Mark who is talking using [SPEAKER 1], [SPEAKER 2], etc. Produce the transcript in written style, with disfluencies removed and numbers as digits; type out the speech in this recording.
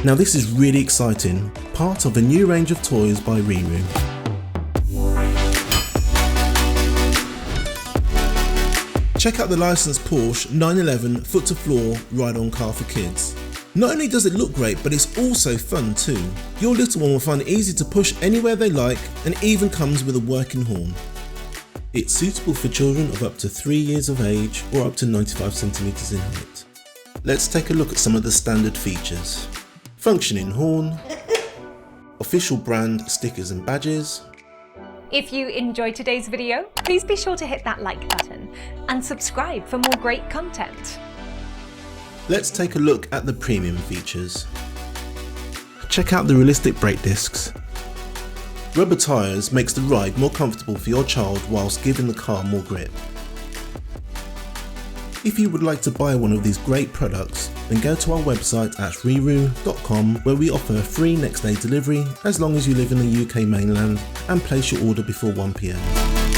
[SPEAKER 1] Now this is really exciting, part of a new range of toys by RiiRoo. Check out the licensed Porsche 911 foot-to-floor ride-on car for kids. Not only does it look great, but it's also fun too. Your little one will find it easy to push anywhere they like and even comes with a working horn. It's suitable for children of up to 3 years of age or up to 95 centimeters in height. Let's take a look at some of the standard features. Functioning horn, official brand stickers and badges.
[SPEAKER 2] If you enjoyed today's video, please be sure to hit that like button and subscribe for more great content.
[SPEAKER 1] Let's take a look at the premium features. Check out the realistic brake discs. Rubber tyres makes the ride more comfortable for your child whilst giving the car more grip. If you would like to buy one of these great products, then go to our website at RiiRoo.com, where we offer free next day delivery as long as you live in the UK mainland and place your order before 1 PM.